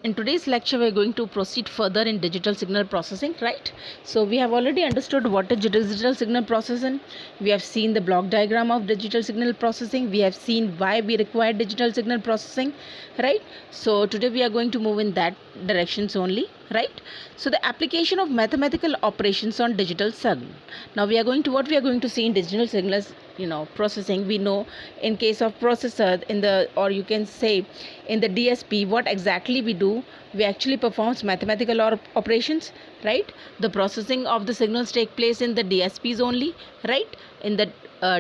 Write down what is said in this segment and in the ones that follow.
In today's lecture we are going to proceed further in digital signal processing, right? So we have already understood what is digital signal processing. We have seen the block diagram of digital signal processing. We have seen why we require digital signal processing, right? So today we are going to move in that directions only, right? So the application of mathematical operations on digital signal. Now we are going to see in digital signals processing. We know in case of processor or you can say in the DSP, what exactly we do, we actually performs mathematical operations, right? The processing of the signals take place in the DSPs only, right, in the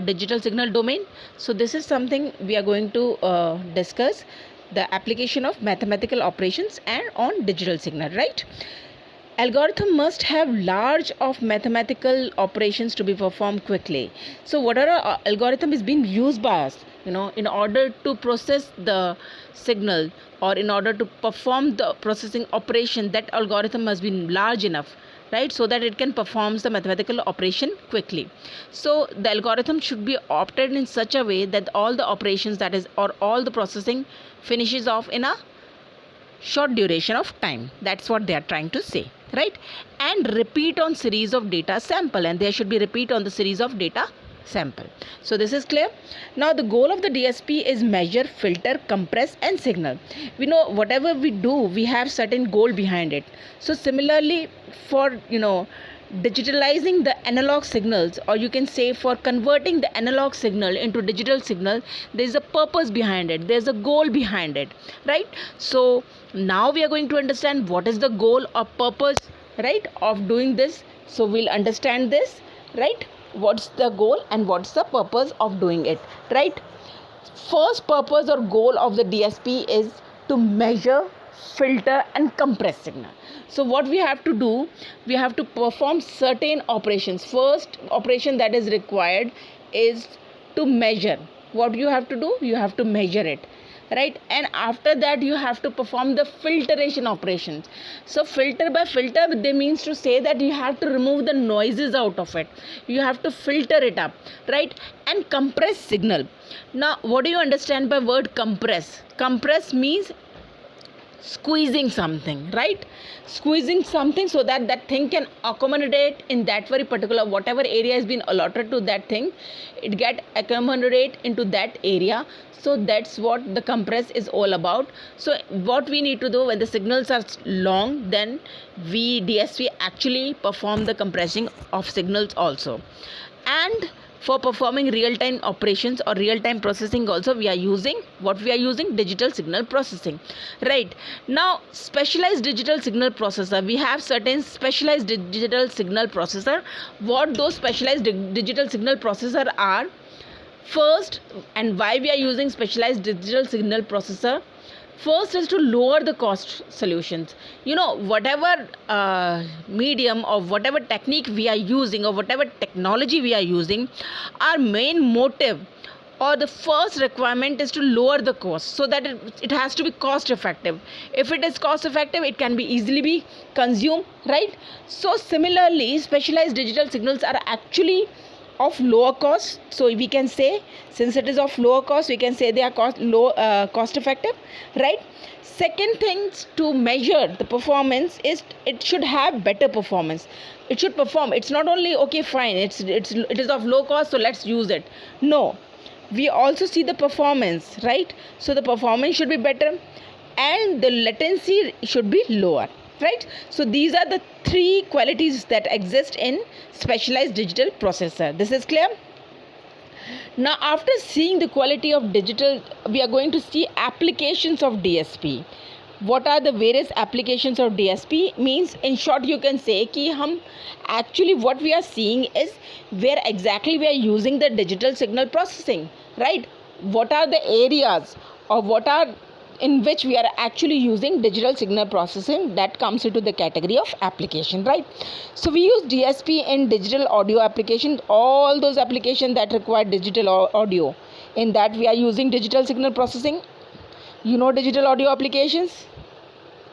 digital signal domain. So this is something we are going to discuss, the application of mathematical operations and on digital signal, right? Algorithm must have large of mathematical operations to be performed quickly. So whatever algorithm is being used by us, in order to process the signal or in order to perform the processing operation, that algorithm must be large enough, right, so that it can perform the mathematical operation quickly. So the algorithm should be opted in such a way that all the operations, that is, or all the processing finishes off in a short duration of time. That's what they are trying to say, right? And repeat on series of data sample, and there should be repeat on the series of data sample. So this is clear. Now the goal of the DSP is measure, filter, compress and signal. We know whatever we do, we have certain goal behind it. So similarly for digitalizing the analog signals, or you can say for converting the analog signal into digital signal, there is a purpose behind it, there's a goal behind it, right? So now we are going to understand what is the goal or purpose, right, of doing this. So we'll understand this, right, what's the goal and what's the purpose of doing it, right? First purpose or goal of the DSP is to measure, filter and compress signal. So what we have to do, we have to perform certain operations. First operation that is required is to measure. What you have to do, you have to measure it, right? And after that you have to perform the filtration operations. So filter by filter, they means to say that you have to remove the noises out of it, you have to filter it up, right? And compress signal. Now what do you understand by word compress? Compress means squeezing something, right? Squeezing something so that that thing can accommodate in that very particular, whatever area has been allotted to that thing, it get accommodate into that area. So that's what the compress is all about. So what we need to do when the signals are long, then we DSP actually perform the compressing of signals also. And for performing real-time operations or real-time processing also, we are using digital signal processing, right? Now specialized digital signal processor, we have certain specialized digital signal processor. What those specialized digital signal processor are, first, and why we are using specialized digital signal processor, first is to lower the cost solutions. Whatever medium or whatever technique we are using or whatever technology we are using, our main motive or the first requirement is to lower the cost, so that it has to be cost effective. If it is cost effective, it can be easily be consumed, right? So similarly, specialized digital signals are actually of lower cost. So we can say, since it is of lower cost, we can say they are cost effective, right? Second thing to measure the performance is it should have better performance. It should perform. It's not only okay, fine, it is of low cost, so let's use it. No, we also see the performance, right? So the performance should be better and the latency should be lower, right? So these are the three qualities that exist in specialized digital processor. This is clear. Now after seeing the quality of digital, we are going to see applications of DSP. What are the various applications of DSP? Means in short you can say ki hum actually what we are seeing is where exactly we are using the digital signal processing, right? What are the areas or what are in which we are actually using digital signal processing, that comes into the category of application, right? So we use DSP in digital audio applications, all those applications that require digital audio, in that we are using digital signal processing. Digital audio applications,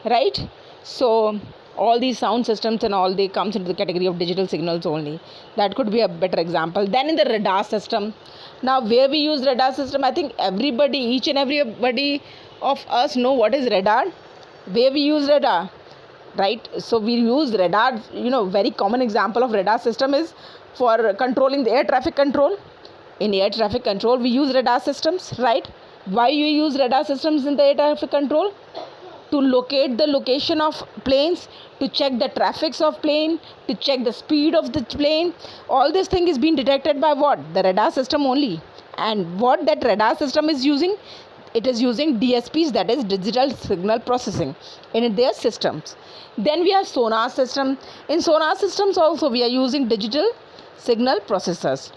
right? So all these sound systems and all, they comes into the category of digital signals only. That could be a better example. Then in the radar system, now where we use radar system, I think each and everybody of us know what is radar. where we use radar, right? So we use radar, very common example of radar system is for controlling the air traffic control. In air traffic control we use radar systems, right? Why you use radar systems in the air traffic control? To locate the location of planes, to check the traffics of plane, to check the speed of the plane. All this thing is being detected by what? The radar system only. And what that radar system is using? It is using DSPs, that is digital signal processing, in their systems. Then we have sonar system. In sonar systems also we are using digital signal processors.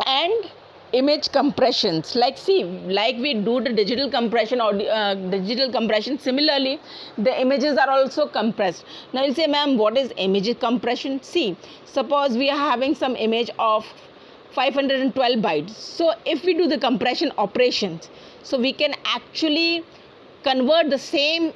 And image compressions, like we do the digital compression or digital compression, similarly the images are also compressed. Now you'll say, ma'am, what is image compression? See, suppose we are having some image of 512 bytes. So if we do the compression operations, so we can actually convert the same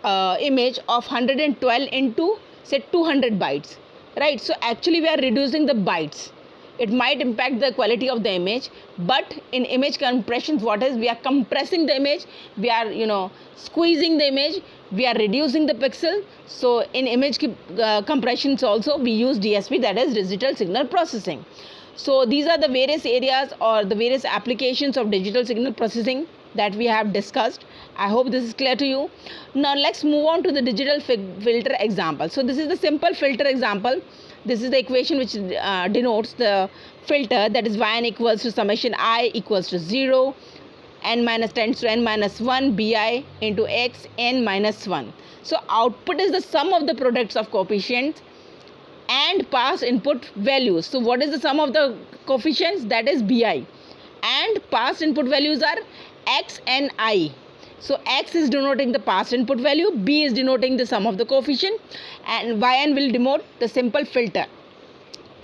image of 112 into say 200 bytes, right? So actually we are reducing the bytes. It might impact the quality of the image, but in image compressions, what is, we are compressing the image, we are squeezing the image, we are reducing the pixel. So in image compressions also we use DSP, that is digital signal processing. So these are the various areas or the various applications of digital signal processing that we have discussed. I hope this is clear to you. Now let's move on to the digital filter example. So this is the simple filter example. This is the equation which denotes the filter, that is yn equals to summation I equals to 0, n minus tends to n minus 1 bi into x n minus 1. So output is the sum of the products of coefficients and past input values. So what is the sum of the coefficients? That is bi, and past input values are x and I. So x is denoting the past input value, b is denoting the sum of the coefficient, and yn will denote the simple filter.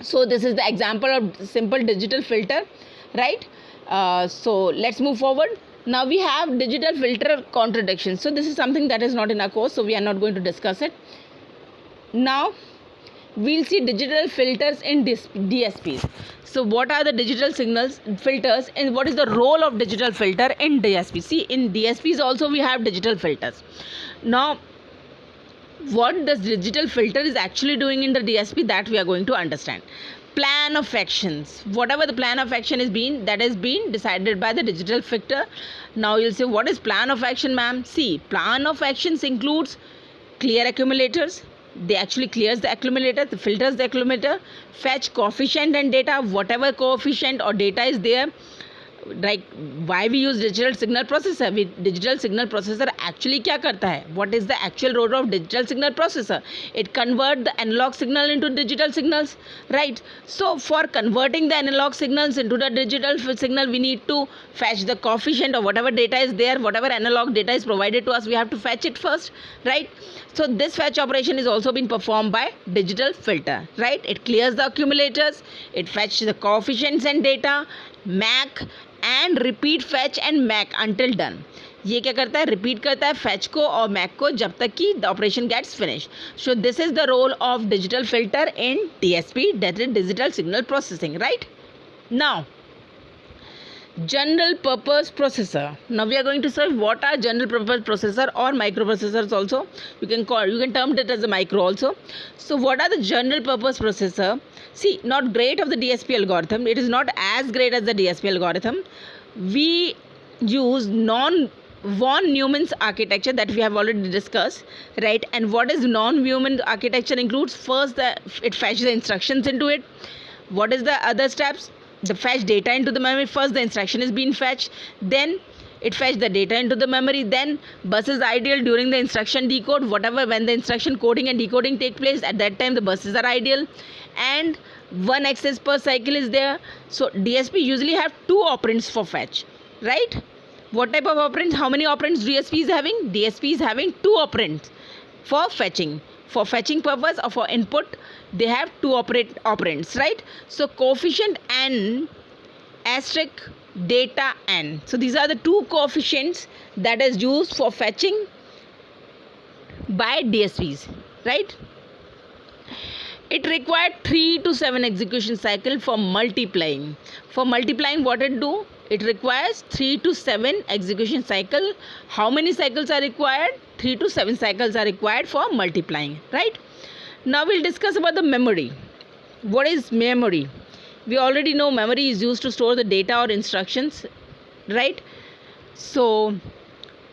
So this is the example of simple digital filter, right? So let's move forward. Now we have digital filter contradictions. So this is something that is not in our course, so we are not going to discuss it. Now we'll see digital filters in DSPs. So what are the digital signals filters, and what is the role of digital filter in DSP? See, in DSPs also we have digital filters. Now what does digital filter is actually doing in the DSP, that we are going to understand. Plan of actions, whatever the plan of action is being, that is being decided by the digital filter. Now you'll say, what is plan of action, ma'am? See, plan of actions includes clear accumulators. They actually clears the accumulator, filters the accumulator, fetch coefficient and data, whatever coefficient or data is there. Like why we use digital signal processor? Digital signal processor actually क्या करता है? What is the actual role of digital signal processor? It convert the analog signal into digital signals, right? So for converting the analog signals into the digital signal, we need to fetch the coefficient or whatever data is there, whatever analog data is provided to us, we have to fetch it first, right? So this fetch operation is also being performed by digital filter, right? It clears the accumulators, it fetches the coefficients and data, MAC and repeat fetch and MAC until done. ये क्या करता है? Repeat करता है fetch को और Mac को जब तक कि the operation gets finish. So this is the role of digital filter in DSP, that is digital signal processing, right? Now general purpose processor. Now we are going to see what are general purpose processor or microprocessors also. You can term it as a micro also. So what are the general purpose processor? See, not great of the DSP algorithm. It is not as great as the DSP algorithm. We use von Neumann's architecture that we have already discussed, right? And what is non-Neumann architecture includes? First, it fetches the instructions into it. What is the other steps? The fetch data into the memory. First the instruction is being fetched, then it fetch the data into the memory, then bus is ideal during the instruction decode, whatever when the instruction coding and decoding take place, at that time the buses are ideal, and one access per cycle is there. So DSP usually have 2 operands for fetch, right? What type of operands? How many operands DSP is having? DSP is having 2 operands for fetching. For fetching purpose or for input, they have 2 operands, right? So coefficient n asterisk data n. So these are the 2 coefficients that is used for fetching by DSPs, right? It required 3 to 7 execution cycle for multiplying. For multiplying, what it do? it requires 3 to 7 execution cycle. How many cycles are required? 3 to 7 cycles are required for multiplying, right? Now we'll discuss about the memory. What is memory? We already know memory is used to store the data or instructions, right? So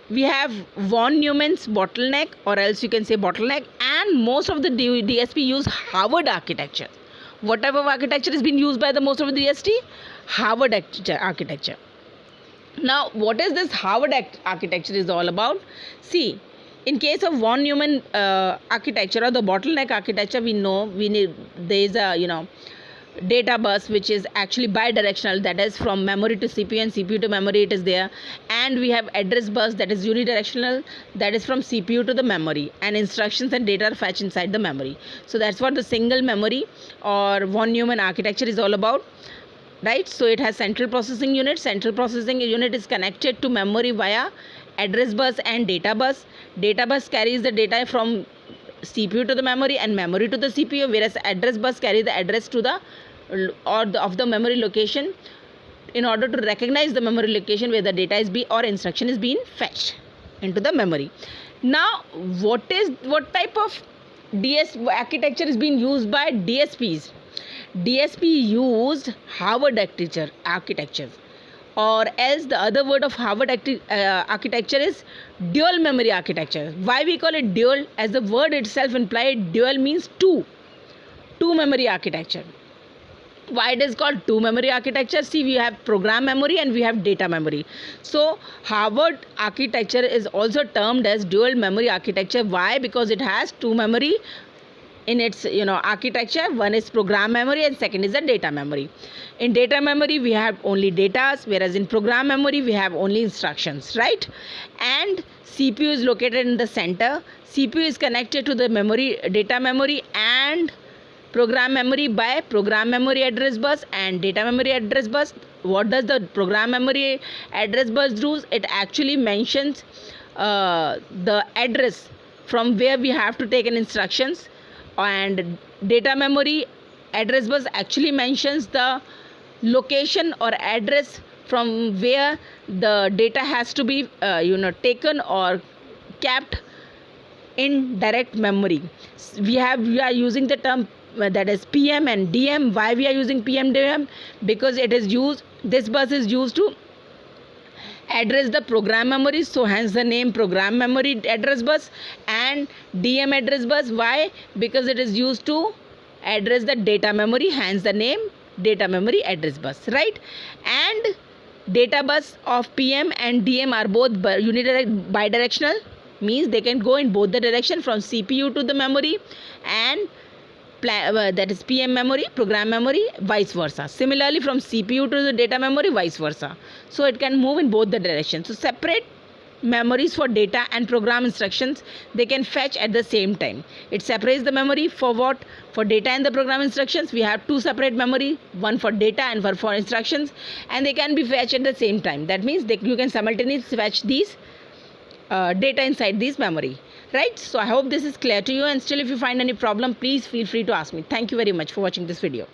we have von Neumann's bottleneck, or else you can say bottleneck, and most of the DSP use Harvard architecture. What type of architecture is being used by the most of the DSP? Harvard architecture. Now, what is this Harvard architecture is all about? See, in case of von Neumann architecture or the bottleneck architecture, we know there is a data bus which is actually bidirectional, that is from memory to CPU and CPU to memory it is there, and we have address bus that is unidirectional, that is from CPU to the memory, and instructions and data are fetched inside the memory. So that's what the single memory or von Neumann architecture is all about, right? So it has central processing unit. Central processing unit is connected to memory via address bus and data bus. Data bus carries the data from CPU to the memory and memory to the CPU, whereas address bus carries the address to the of the memory location in order to recognize the memory location where the data is or instruction is being fetched into the memory. Now, what type of architecture is being used by DSPs? DSP used Harvard architecture, or else the other word of Harvard architecture is dual memory architecture. Why we call it dual? As the word itself implied, dual means two memory architecture. Why it is called two memory architecture? See, we have program memory and we have data memory. So Harvard architecture is also termed as dual memory architecture. Why? Because it has two memory in its architecture. One is program memory and second is the data memory. In data memory we have only data, whereas in program memory we have only instructions, right? And CPU is located in the center. CPU is connected to the memory, data memory and program memory by program memory address bus and data memory address bus. What does the program memory address bus do? It actually mentions the address from where we have to take an instructions, and data memory address bus actually mentions the location or address from where the data has to be taken or kept in direct memory. We are using the term that is PM and DM. Why we are using PM DM? Because it is used, this bus is used to address the program memory, so hence the name program memory address bus, and DM address bus. Why? Because it is used to address the data memory, hence the name data memory address bus, right? And data bus of PM and DM are both bidirectional, means they can go in both the direction from CPU to the memory and that is PM memory, program memory, vice versa. Similarly, from CPU to the data memory, vice versa. So it can move in both the directions. So separate memories for data and program instructions, they can fetch at the same time. It separates the memory for what? For data and the program instructions. We have two separate memory, one for data and one for instructions, and they can be fetched at the same time. That means you can simultaneously fetch these data inside this memory, right? So I hope this is clear to you, and still if you find any problem, please feel free to ask me. Thank you very much for watching this video.